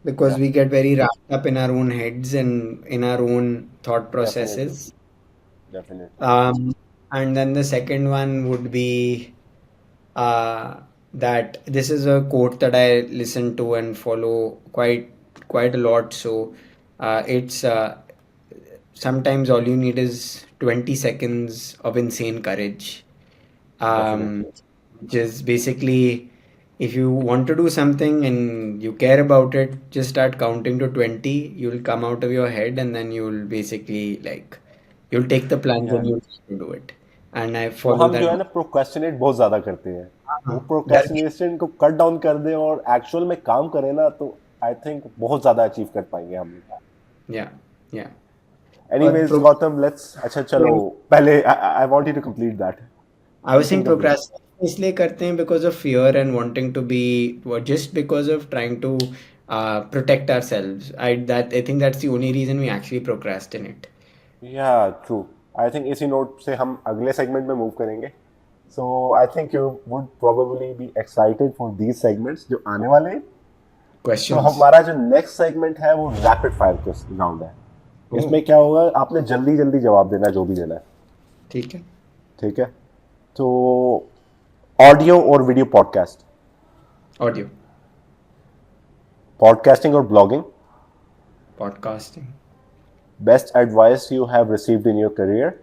because Yeah, we get very wrapped up in our own heads and in our own thought definitely, processes. definitely. Um, and then the second one would be that this is a quote that I listen to and follow quite a lot. So it's sometimes all you need is 20 seconds of insane courage. Definitely. Um, which is basically if you want to do something and you care about it, just start counting to 20. You'll come out of your head and then you'll basically like you'll take the plunge Yeah. and you'll do it. And I तो follow हम जो that. है ना procrastinate बहुत ज्यादा करते हैं. वो That प्रोक्रेस्टिनेशन को कट डाउन कर दें और एक्चुअल में काम करें ना, तो आई थिंक बहुत ज्यादा अचीव कर पाएंगे हम. yeah, yeah. और एनीवेज गौतम, लेट्स, अच्छा चलो पहले I want you to complete that. I was you saying can complete. procrastination इसलिए करते हैं because of fear and wanting to be or just because of trying to protect ourselves. I think that's the only reason we actually procrastinate. Yeah true. I think इसी note से हम अगले segment में move करेंगे. So I think you would probably be excited for these segments जो आने वाले हैं. तो Questions? हमारा जो नेक्स्ट सेगमेंट है वो रैपिड फायर राउंड है. इसमें क्या होगा, आपने जल्दी जल्दी जवाब देना जो भी देना है. ठीक है. ठीक है. तो ऑडियो और वीडियो पॉडकास्ट, Audio, पॉडकास्टिंग और blogging, podcasting, best advice you have received in your career,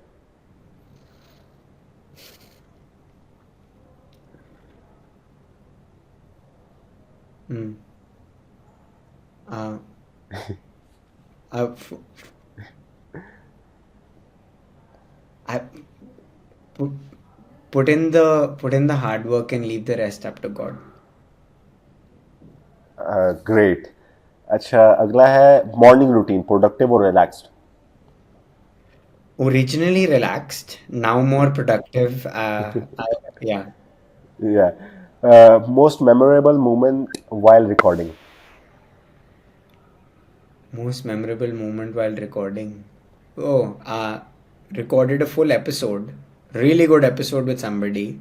hmm. Uh, I've, I put put in the hard work and leave the rest up to God. Great. अच्छा अगला है morning routine, productive और relaxed. Originally relaxed, now more productive. Yeah. या Most memorable moment while recording. Most memorable moment while recording. Oh, recorded a full episode, really good episode with somebody,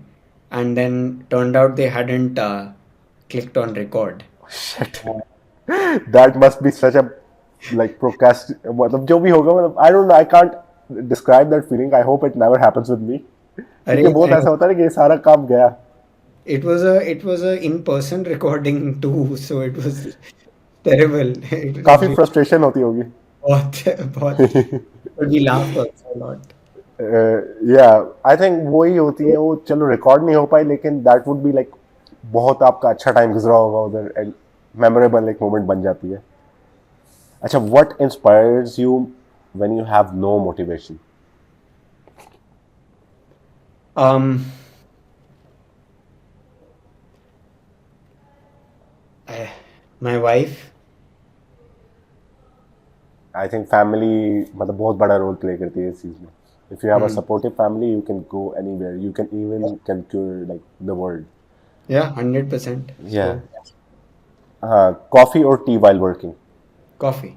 and then turned out they hadn't clicked on record. Shit. That must be such a like procrast मतलब जो भी होगा मतलब I don't know, I can't describe that feeling. I hope it never happens with me. अरे क्योंकि बहुत ऐसा होता है ना कि ये सारा काम गया. it was a in-person recording too, so it was terrible. It was काफी really frustration होती होगी. बहुत but we laughed also a lot. Yeah, I think वही होती है वो चलो रिकॉर्ड नहीं हो पाई लेकिन that would be like बहुत आपका अच्छा टाइम गुजरा होगा उधर and memorable एक moment बन जाती है. अच्छा, what inspires you when you have no motivation? Um, I, my wife. I think family मतलब बहुत बड़ा रोल प्ले करती है इस चीज में. If you have a supportive family, you can go anywhere. You can even conquer like the world. Yeah, 100%. Yeah. So, Coffee or tea while working? coffee.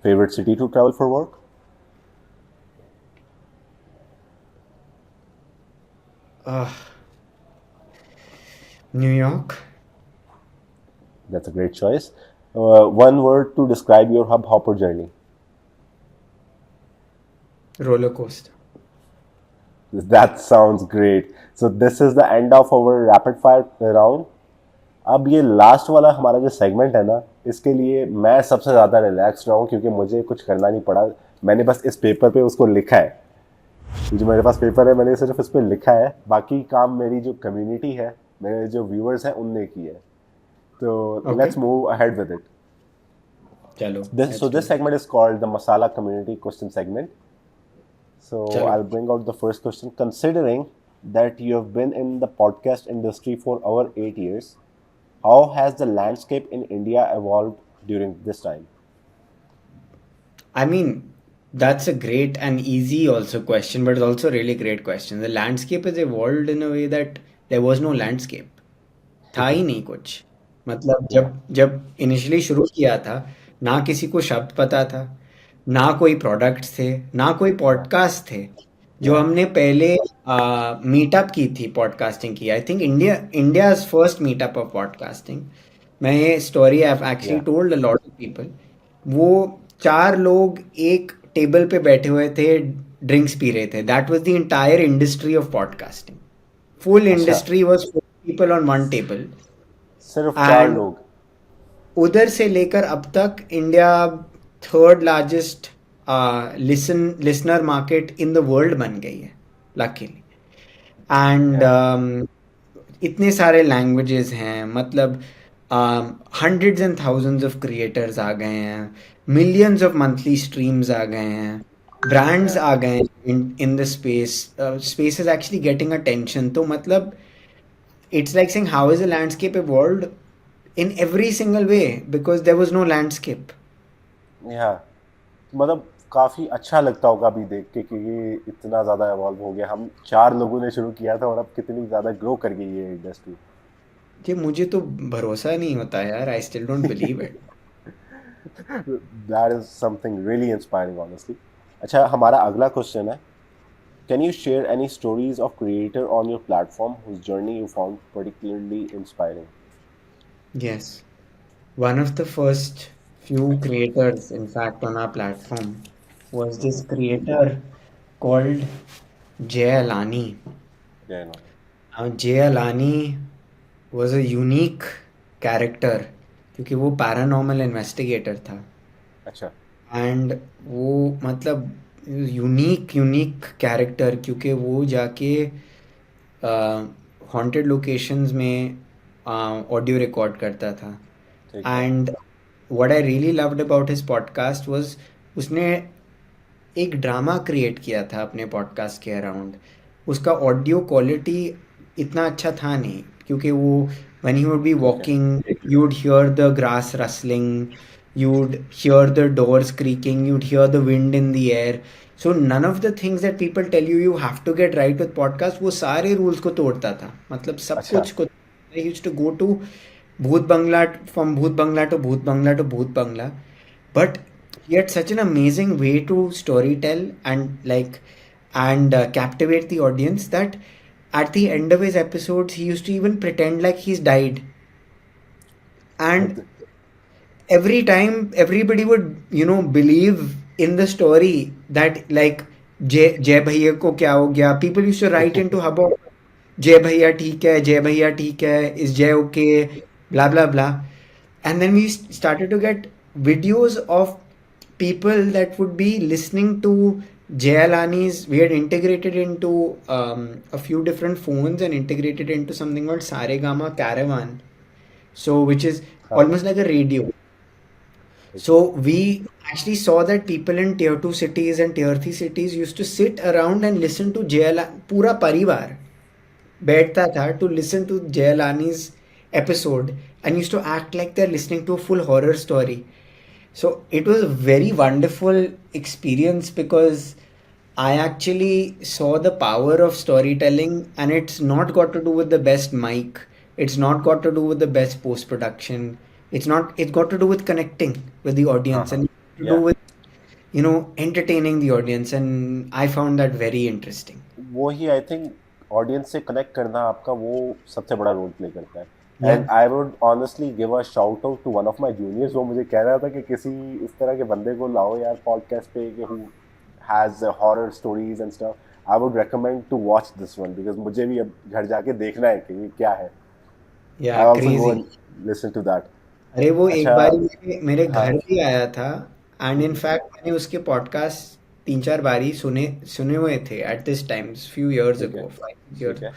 Favorite city to travel for work? Uh, New York. That's a great choice. One word to describe your hubhopper journey. Roller coaster. That sounds great. So this is the end of our rapid fire round. अब ये last वाला हमारा जो segment है ना, इसके लिए मैं सबसे ज़्यादा रिलैक्स रहा हूँ क्योंकि मुझे कुछ करना नहीं पड़ा. मैंने बस इस पेपर पे उसको लिखा है. जो मेरे पास पेपर है मैंने सिर्फ इस पे लिखा है. बाकी काम मेरी जो कम्युनिटी है, मेरे जो व्यूअर्स हैं उनने की है. तो let's move ahead with it. Chalo. So this segment is called the Masala Community Question Segment. So Chalo. I'll bring out the first question. Considering that you have been in the podcast industry for over 8 years, how has the landscape in India evolved during this time? I mean, that's a great and easy also question, but it's also a really great question. The landscape has evolved in a way that there was no landscape. था ही नहीं कुछ. मतलब Yeah. जब initially शुरू किया था, ना किसी को शब्द पता था, ना कोई प्रोडक्ट्स थे, ना कोई पॉडकास्ट थे. जो Yeah. हमने पहले मीटअप की थी पॉडकास्टिंग की, I think India's first meetup of podcasting. मैं ये story I have actually Yeah. Told a lot of people. वो 4 लोग एक टेबल पे बैठे हुए थे, ड्रिंक्स पी रहे थे. That was the entire industry of podcasting. Full अच्छा, industry was 4 people on one table. सिर्फ 4 एंड लोग. उधर से लेकर अब तक India third largest listener market in the world बन गई है, लकीली. And Yeah. इतने सारे लैंग्वेजेस हैं, मतलब hundreds and thousands of creators आ गए हैं, मिलियंस ऑफ मंथली स्ट्रीम्स आ गए हैं, ब्रांड्स Yeah. आ गए हैं in the space is actually getting attention. तो मतलब it's like saying how is the landscape evolved in every single way because there was no landscape. Yeah. मतलब काफी अच्छा लगता होगा अभी देख के कि ये इतना ज्यादा इवॉल्व हो गया. हम 4 लोगों ने शुरू किया था और अब कितनी ज्यादा ग्रो कर गई है इंडस्ट्री. ये मुझे तो भरोसा नहीं होता यार. I still don't believe it. That is something really inspiring, honestly. अच्छा, हमारा अगला क्वेश्चन है. Can you share any stories of creator on your platform whose journey you found particularly inspiring? Yes, one of the first few creators in fact on our platform was this creator called Alani. Yeah, I know. Now Alani was a unique character क्योंकि वो paranormal investigator था. अच्छा. And वो मतलब unique character क्योंकि वो जाके haunted locations में ऑडियो रिकॉर्ड करता था. ठीक है. And what I really loved about his podcast was उसने एक ड्रामा क्रिएट किया था अपने पॉडकास्ट के अराउंड. उसका ऑडियो क्वालिटी इतना अच्छा था नहीं क्योंकि वो when he would be walking, you would hear the grass rustling, you would hear the doors creaking, you'd hear the wind in the air. So none of the things that people tell you you have to get right with podcast, वो सारे rules को तोड़ता था. मतलब सब अच्छा. कुछ को. I used to go to Bhoot Bangla, from Bhoot Bangla to Bhoot Bangla to Bhoot Bangla, but he had such an amazing way to storytell and captivate the audience that at the end of his episodes he used to even pretend like he's died, and every time everybody would believe in the story that like जय भैया को क्या हो गया. People used to write into Haba, जय भैया ठीक है, जय भैया ठीक है, is Jay okay, blah blah blah. And then we started to get videos of people that would be listening to Jay Alani's. We had integrated into a few different phones and integrated into something called Saregama Caravan, so which is हाँ. almost like a radio. So we actually saw that people in tier 2 cities and tier 3 cities used to sit around and listen to JL. पूरा परिवार बैठता था to listen to Jailani's episode and used to act like they're listening to a full horror story. So it was a very wonderful experience because I actually saw the power of storytelling, and it's not got to do with the best mic. It's not got to do with the best post production. It's got to do with connecting with the हाँ audience हाँ. and to do Yeah. with, entertaining the audience. And I found that very interesting. वो ही I think audience से connect करना आपका वो सबसे बड़ा role play करता है. Yeah. And I would honestly give a shout out to one of my juniors. वो मुझे कह रहा था कि किसी इस तरह के बंदे को लाओ यार पॉडकास्ट पे कि who has horror stories and stuff. I would recommend to watch this one because मुझे भी अब घर जाके देखना है कि ये क्या है. I Yeah, also go crazy. And listen to that. अरे वो एक अच्छा. बार मेरे हाँ. घर भी आया था. एंड इन फैक्ट मैंने उसके पॉडकास्ट 3-4 बारी सुने सुने हुए थे at this times few years ठीक है. अगो, 5 ठीक years, है.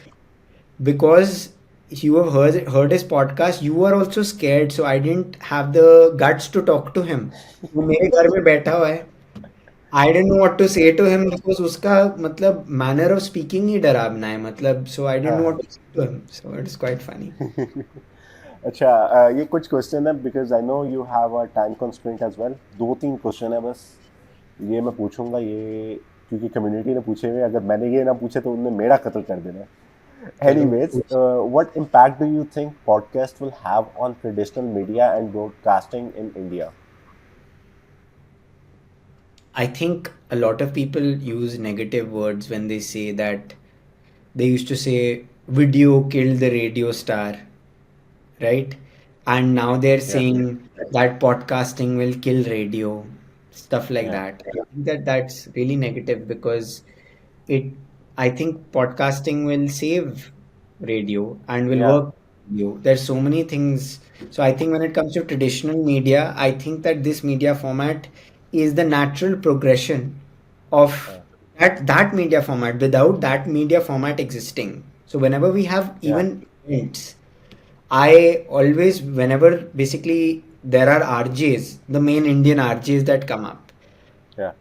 because you have heard his podcast. You were also scared, so I didn't have the guts to talk to him. वो मेरे घर में बैठा हुआ है. I didn't know what to say to him because उसका मतलब manner of speaking ही डरावना है मतलब, so I didn't हाँ know हाँ. what to say to him. So it is quite funny. अच्छा. ये कुछ क्वेश्चन है because I know you have a time constraint as well. 2-3 question है बस. ये मैं पूछूंगा ये क्योंकि कम्युनिटी ने पूछे हुए. अगर मैंने ये ना पूछे तो उन्होंने मेरा कत्ल कर देना. चलो. Anyways, what impact do you think podcast will have on traditional media and broadcasting in India? I think a lot of people use negative words when they say that. They used to say video killed the radio star, right? And now they're Yeah. saying that podcasting will kill radio, stuff like Yeah. that. I think that that's really negative because it, I think podcasting will save radio and will Yeah. work with radio. There's so many things. So I think when it comes to traditional media, I think that this media format is the natural progression of that media format without that media format existing. So whenever we have Yeah. even events, I always, whenever basically there are RJs, the main Indian RJs that come up, Yeah.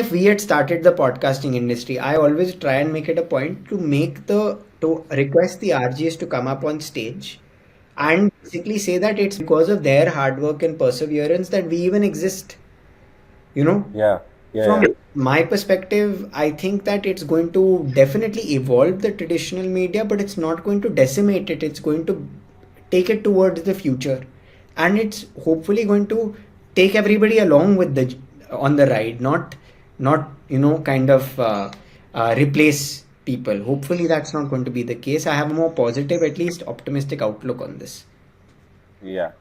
if we had started the podcasting industry, I always try and make it a point to request the RJs to come up on stage and basically say that it's because of their hard work and perseverance that we even exist. Yeah. Yeah. From Yeah. my perspective, I think that it's going to definitely evolve the traditional media, but it's not going to decimate it. It's going to take it towards the future, and it's hopefully going to take everybody along with the on the ride, not kind of replace people. Hopefully, that's not going to be the case. I have a more positive, at least optimistic outlook on this. Yeah.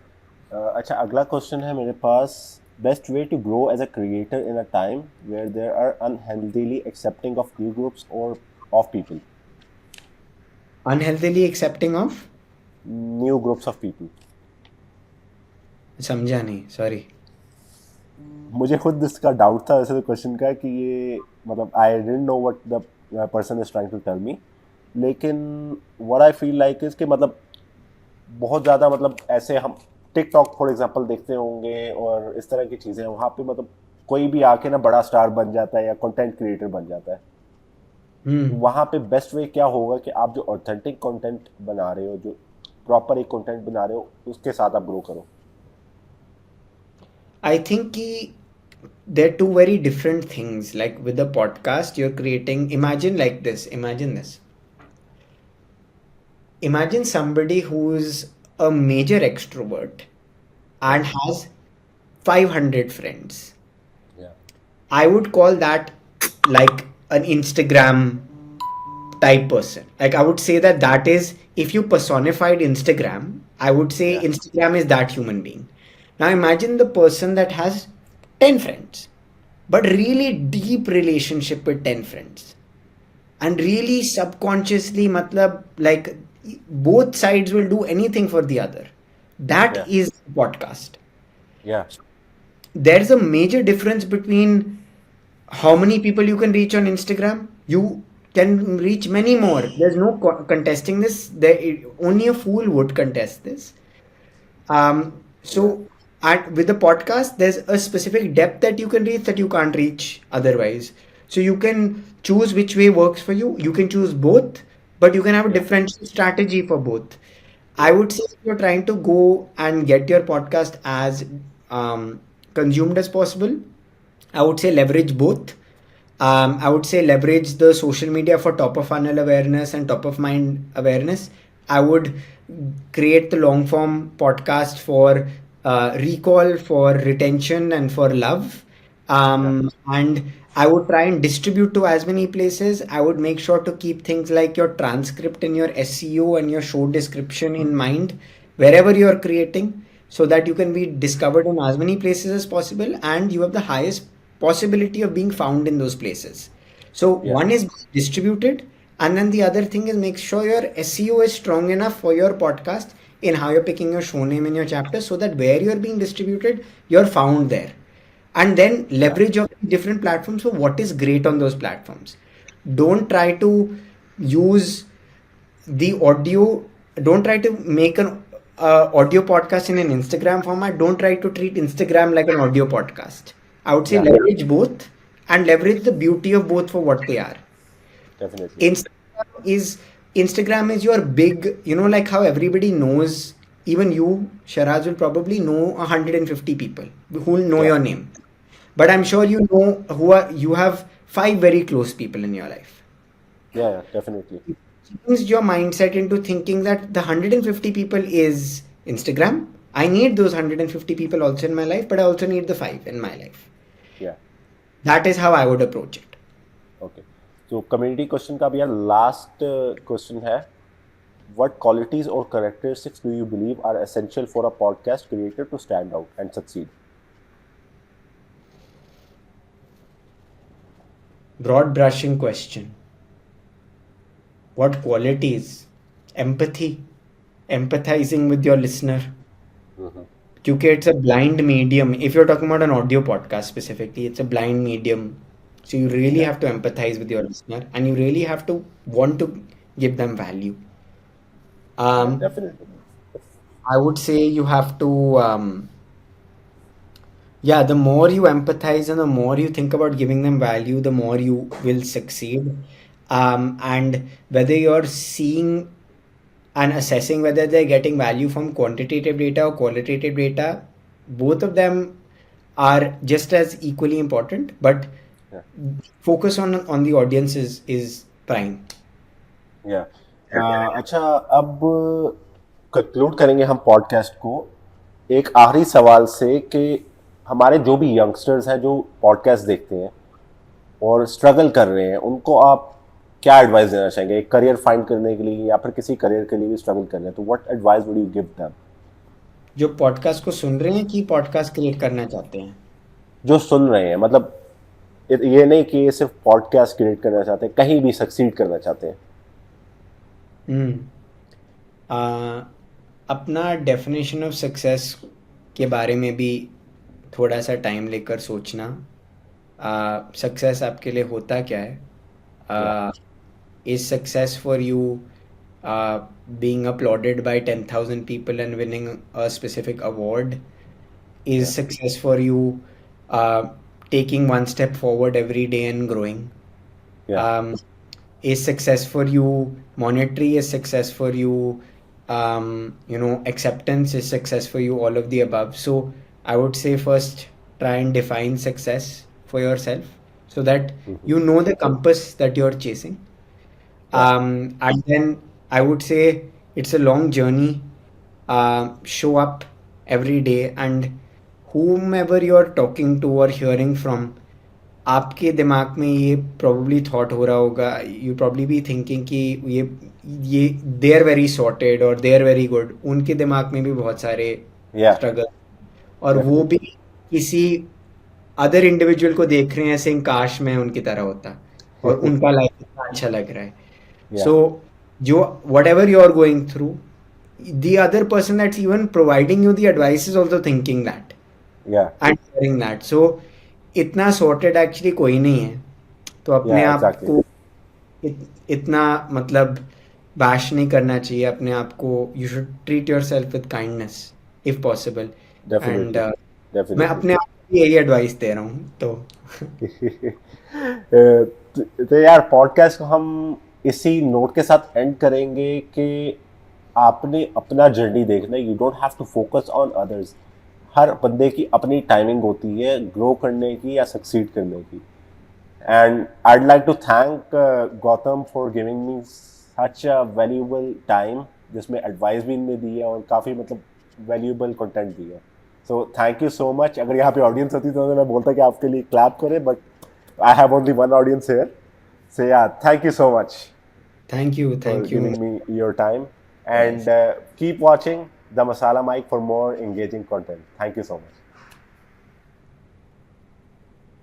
अच्छा अगला question है मेरे पास. Best way to grow as a creator in a time where there are unhealthily accepting of new groups or of people. Unhealthily accepting of? New groups of people. समझा नहीं, sorry. मुझे खुद इसका doubt था वैसे तो क्वेश्चन का कि ये मतलब I didn't know what the person is trying to tell me. लेकिन what I feel like is कि मतलब बहुत ज़्यादा मतलब ऐसे हम टिकटॉक फॉर एग्जांपल देखते होंगे और इस तरह की चीज़ें वहाँ पे मतलब कोई भी आके ना बड़ा स्टार बन जाता है या कंटेंट क्रिएटर बन जाता है. वहाँ पे बेस्ट वे क्या होगा कि आप जो ऑथेंटिक कंटेंट बना रहे हो, जो प्रॉपर एक कंटेंट बना रहे हो, उसके साथ आप ग्रो करो. आई थिंक कि they're two very different things. Like with the podcast, you're creating, imagine this. Imagine somebody who's a major extrovert and has 500 friends. Yeah. I would call that like an Instagram type person. Like I would say that that is, if you personified Instagram, I would say Yeah. Instagram is that human being. Now imagine the person that has 10 friends, but really deep relationship with 10 friends. And really subconsciously, matlab, like both sides will do anything for the other. That Yeah. is podcast. Yeah. There's a major difference between how many people you can reach on Instagram. You can reach many more. There's no contesting this. Only a fool would contest this. Yeah. So with the podcast, there's a specific depth that you can reach that you can't reach otherwise. So you can choose which way works for you. You can choose both, but you can have a Yeah. different strategy for both. I Yeah. would say if you're trying to go and get your podcast as consumed as possible, I would say leverage both. I would say leverage the social media for top of funnel awareness and top of mind awareness. I would create the long form podcast for recall, for retention, and for love. Yeah. And I would try and distribute to as many places. I would make sure to keep things like your transcript and your SEO and your show description in mind wherever you are creating, so that you can be discovered in as many places as possible and you have the highest possibility of being found in those places. So Yeah. one is distributed, and then the other thing is make sure your SEO is strong enough for your podcast in how you're picking your show name in your chapter, so that where you're being distributed, you're found there. And then Yeah. leverage of different platforms for what is great on those platforms. Don't try to use the audio. Don't try to make an audio podcast in an Instagram format. Don't try to treat Instagram like an audio podcast. I would say Yeah. leverage both and leverage the beauty of both for what they are. Definitely. Instagram is your big, like how everybody knows, even you, Sharaz, will probably know 150 people who will know Yeah. your name. But I'm sure you have five very close people in your life. Yeah. Yeah. Definitely. Change your mindset into thinking that the 150 people is Instagram. I need those 150 people also in my life, but I also need the five in my life. Yeah. That is how I would approach it. Okay, तो community question का भी यार last question है, what qualities और characteristics do you believe are essential for a podcast creator to stand out and succeed? Broad brushing question. What qualities? Empathy. Empathizing with your listener. Because it's a blind medium. If you're talking about an audio podcast specifically, it's a blind medium. So you really Yeah. have to empathize with your listener and you really have to want to give them value. Yeah, Um, definitely. I would say you have to, yeah, the more you empathize and the more you think about giving them value, the more you will succeed. And whether you're seeing and assessing whether they're getting value from quantitative data or qualitative data, both of them are just as equally important, but Yeah. focus on the audience is prime. या अच्छा, अब conclude करेंगे हम podcast को एक आखिरी सवाल से कि हमारे जो भी यंगस्टर्स हैं जो पॉडकास्ट देखते हैं और स्ट्रगल कर रहे हैं, उनको आप क्या एडवाइस देना चाहेंगे एक करियर फाइंड करने के लिए या फिर किसी करियर के लिए भी स्ट्रगल कर रहे हैं, तो what advice would you give them? जो पॉडकास्ट को सुन रहे हैं कि पॉडकास्ट क्रिएट करना चाहते हैं? जो सुन रहे हैं, मतलब ये नहीं कि ये सिर्फ पॉडकास्ट क्रिएट करना चाहते हैं, कहीं भी सक्सीड करना चाहते हैं. अपना डेफिनेशन ऑफ सक्सेस के बारे में भी थोड़ा सा टाइम लेकर सोचना. सक्सेस आपके लिए होता क्या है? Is success for you being applauded by 10,000 people and winning a specific award? Is success for you taking one step forward every day and growing? Yeah. Is success for you monetary? Is success for you acceptance? Is success for you all of the above? So I would say first try and define success for yourself so that you know the compass that you're chasing. Yeah. And then I would say it's a long journey. Show up every day, and whomever you're talking to or hearing from, आपके दिमाग में ये probably thought हो रहा होगा, you probably be thinking कि ये they are very sorted or they are very good. उनके दिमाग में भी बहुत सारे Yeah. struggle, और वो Definitely. भी किसी अदर इंडिविजुअल को देख रहे हैं ऐसे, काश मैं उनकी तरह होता और उनका लाइफ इतना अच्छा लग रहा है. Yeah. So जो whatever you are going through, the other person that's even providing you the advice is also thinking that Yeah. and hearing that. So इतना sorted actually कोई नहीं है. तो अपने Yeah. आप Exactly. को इतना मतलब bash नहीं करना चाहिए अपने आप को. You should treat yourself with kindness if possible. And Definitely. मैं Definitely. अपने आप को यही एडवाइस दे रहा हूँ तो. तो यार पॉडकास्ट को हम इसी नोट के साथ एंड करेंगे कि आपने अपना जर्नी देखना. You don't have to focus on others. हर बंदे की अपनी टाइमिंग होती है ग्रो करने की या सक्सीड करने की. And I'd like to thank Gautam for giving me such a valuable time जिसमें एडवाइस भी इनने दी है और काफ़ी मतलब वैल्यूएबल कंटेंट दिया है. So thank you so much. अगर यहाँ पे ऑडियंस होती तो मैं बोलता कि आपके लिए क्लैप करें, but I have only one audience here. So yeah, thank you so much Thank you, for thank you. giving me your time. And Yes. keep watching the Masala Mic for more engaging content. Thank you so much.